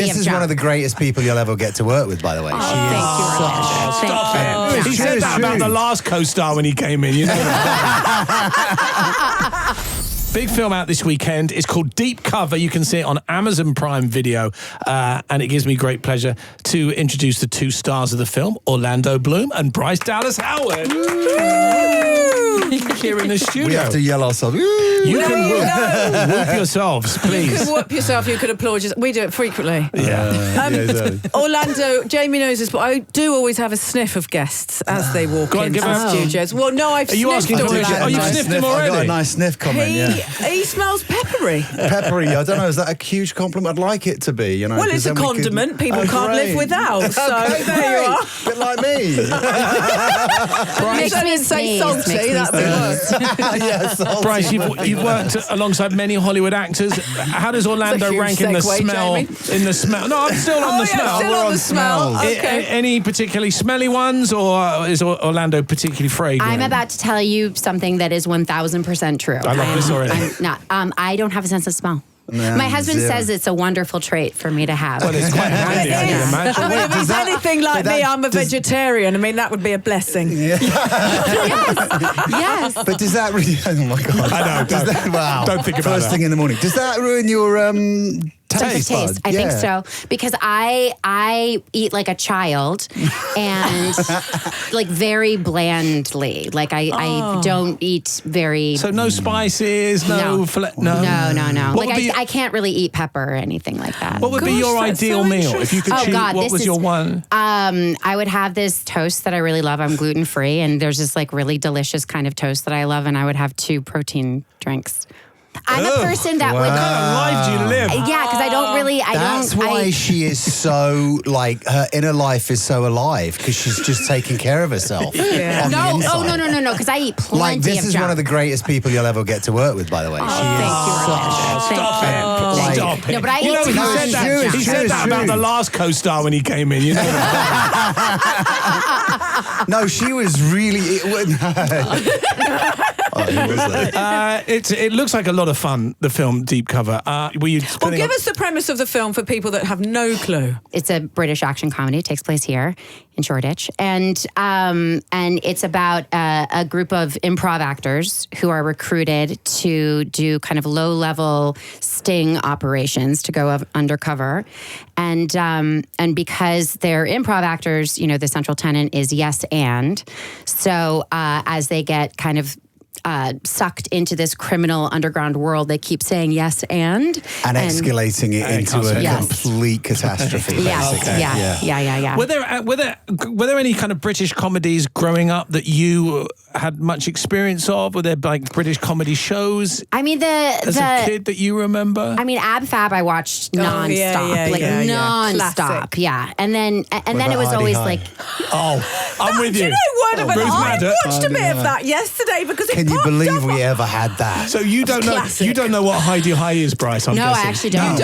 This is one of the greatest people you'll ever get to work with, by the way. Thank you. Stop it. He said that about the last co-star when he came in, you know. Big film out this weekend. It's called Deep Cover. You can see it on Amazon Prime Video. And it gives me great pleasure to introduce the two stars of the film, Orlando Bloom and Bryce Dallas Howard. Here in the studio. We have to yell ourselves. You can whoop yourselves, please. You can whoop yourself, you can applaud yourself. We do it frequently. Yeah. Orlando, Jamie knows this, but I do always have a sniff of guests as they walk into the studios. Well, no, I've sniffed Orlando. Oh, you've sniffed him already? I got a nice sniff comment, He smells peppery. Peppery, I don't know, is that a huge compliment? I'd like it to be, you know. Well, it's a condiment people can't live without, so there you are. A bit like me. Makes me say salty, that'd be worse. Bryce, you've worked alongside many Hollywood actors. How does Orlando rank in the smell? Jamie. In the smell? No, I'm still on the smell. Still on the smell. Okay. Any particularly smelly ones, or is Orlando particularly fragrant? I'm about to tell you something that is 1,000% true. I love this already. I'm not. I don't have a sense of smell. My husband says it's a wonderful trait for me to have. Well, it's quite handy, I can imagine. I mean, if he's anything like me, I'm a vegetarian. I mean, that would be a blessing. Yes. But does that really... Oh, my God. I know. Wow. Don't think about that. First thing in the morning. Does that ruin your... Taste. I think so, because I eat like a child and like very blandly. Like I don't eat very. So no spices, no. I can't really eat pepper or anything like that. What would be your ideal meal if you could choose? What was your one? I would have this toast that I really love. I'm gluten free, and there's this like really delicious kind of toast that I love, and I would have 2 protein drinks. I'm a person that would. What kind of life do you live? Yeah, because I don't really. That's why she is so like her inner life is so alive, because she's just taking care of herself. No, because I eat plenty like this of is junk. one of the greatest people you'll ever get to work with, by the way. Thank you. Stop it. No, but I eat too much junk. He said that about the last co-star when he came in, you know. No, she was really... It looks like a lot of fun, the film Deep Cover. Give us the premise of the film for people that have no clue. It's a British action comedy. It takes place here in Shoreditch. And it's about a group of improv actors who are recruited to do kind of low-level sting operations to go undercover. And because they're improv actors, you know, the central tenet is yes and. So as they get kind of sucked into this criminal underground world, they keep saying yes and escalating it into a complete catastrophe. Basically. Yeah. Were there any kind of British comedies growing up that you had much experience of? Were there like British comedy shows? I mean, as a kid that you remember? I mean, Ab Fab I watched nonstop, nonstop. Yeah, and then it was always like, I'm with you. Do you know what? I watched a bit of that yesterday because it. Can you believe we ever had that? So you don't know? You don't know what Heidi High is, Bryce? I'm guessing. I actually don't.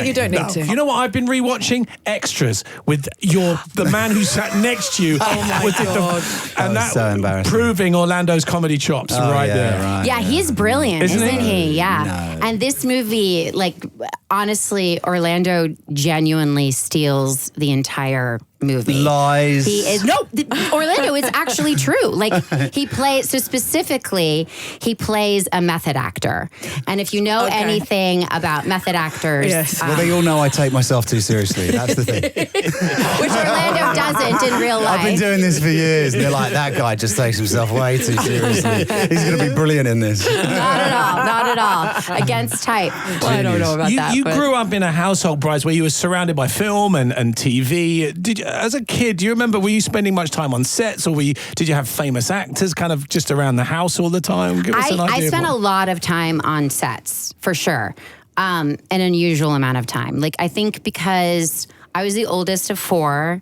You don't need to. You know what? I've been rewatching Extras with the man who sat next to you. Oh my God! And that so embarrassing. Proving Orlando's comedy chops there. Right, yeah, he's brilliant, isn't he? Yeah. No. And this movie, like, honestly, Orlando genuinely steals the entire movie. Lies. Orlando is actually true. Like, he plays a method actor. And if you know anything about method actors... well, they all know I take myself too seriously. That's the thing. Which Orlando doesn't in real life. I've been doing this for years, and they're like, that guy just takes himself way too seriously. He's going to be brilliant in this. Not at all. Against type. Well, I don't know about that. You grew up in a household, Bryce, where you were surrounded by film and TV. Did you, as a kid, do you remember, were you spending much time on sets, or did you have famous actors kind of just around the house all the time? Give us an idea. I spent a lot of time on sets, for sure. An unusual amount of time. Like, I think because I was the oldest of 4,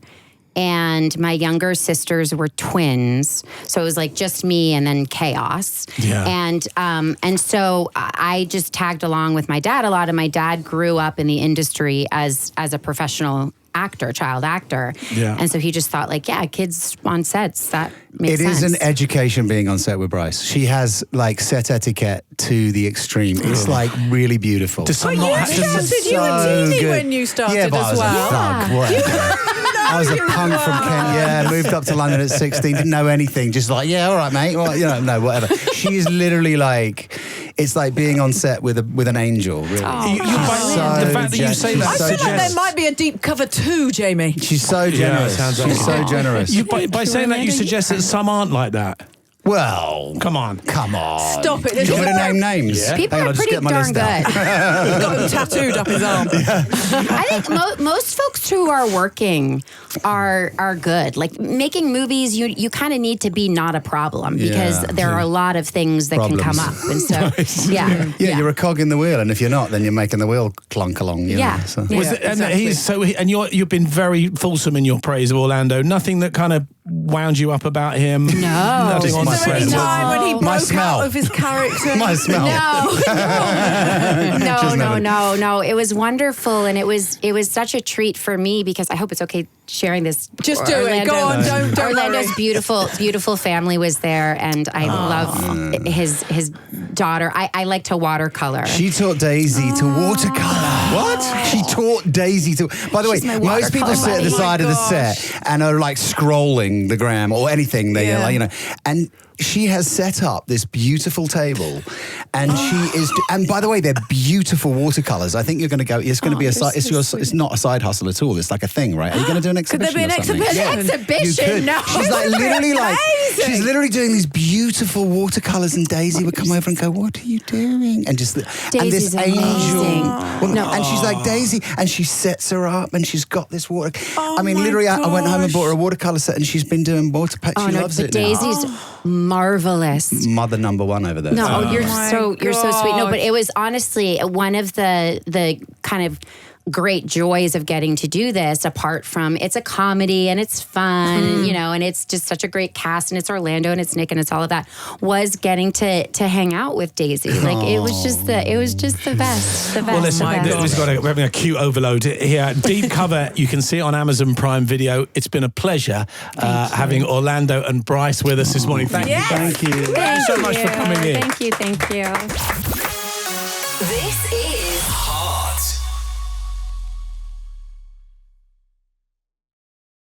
and my younger sisters were twins, so it was like just me and then chaos. Yeah. And so I just tagged along with my dad a lot, and my dad grew up in the industry as a professional actor, child actor. Yeah. And so he just thought like, yeah, kids on sets, that makes It sense. is an education being on set with Bryce. She has like set etiquette to the extreme. It's like really beautiful. Does some You not have to- started, you were teeny good. when you started Yeah, but I as was well. a thug. Whatever. I was a punk from Kent. Yeah, moved up to London at 16. Didn't know anything. Just like, yeah, all right, mate. Well, no, whatever. She is literally like, it's like being on set with an angel. Really. The fact that you say that I feel like suggests- there might be a deep cover too, Jamie. She's so generous. sounds like She's so generous. By saying that, you suggest that some aren't like that. Well, Come on. come on. Stop it. Do you want me to name names? Yeah. People Hang on, are I'll just pretty get my darn list good. out. He's got him tattooed up his arm. I think most folks who are working are good. Like making movies, you kind of need to be not a problem because Yeah. there are a lot of things that can come up, Problems. and so Yeah, you're a cog in the wheel, and if you're not, then you're making the wheel clunk along. You Yeah. know, so. Yeah. Was it, and exactly. you've been very fulsome in your praise of Orlando. Nothing that kind of wound you up about him. No. Nothing on My Is there any friend. time when he My broke smell. out of his character? My smell. No. It was wonderful, and it was such a treat for me because I hope it's okay sharing this. Just do it. Go on. Don't Orlando's worry. beautiful family was there, and I love his daughter. I like to watercolor. She taught Daisy to watercolor. What? She taught Daisy to. By the way, She's my most people watercolor sit at the buddy. side of the gosh. set and are like scrolling the gram or anything. They Yeah. like, and she has set up this beautiful table, and she is. And by the way, they're beautiful watercolors. I think you're going to go. It's going to be a side. It's not a side hustle at all. It's like a thing, right? Are you going to do an Could exhibition? there be an or something? exhibition? An exhibition? You could. No. She's like literally like amazing. she's literally doing these beautiful watercolors, and Daisy would come over and go, "What are you doing?" And just and Daisy's this angel. amazing. Well, no, and she's like Daisy, and she sets her up, and she's got this water. Oh I mean, my literally, I went home and gosh. bought her a watercolor set, and she's been doing water paint. Oh She no, loves but it now. Daisy's marvelous. Mother number one over there. No, Oh you're my you're so sweet. No, God. but it was honestly one of the kind of great joys of getting to do this, apart from it's a comedy and it's fun, and it's just such a great cast, and it's Orlando and it's Nick and it's all of that, was getting to hang out with Daisy. Like it was just the best. The best. Well, listen, the best. we're having a cute overload here. Deep Cover, you can see it on Amazon Prime Video. It's been a pleasure having Orlando and Bryce with us this morning. Thank Yes. you. Thank you so much for coming in. Thank you. This is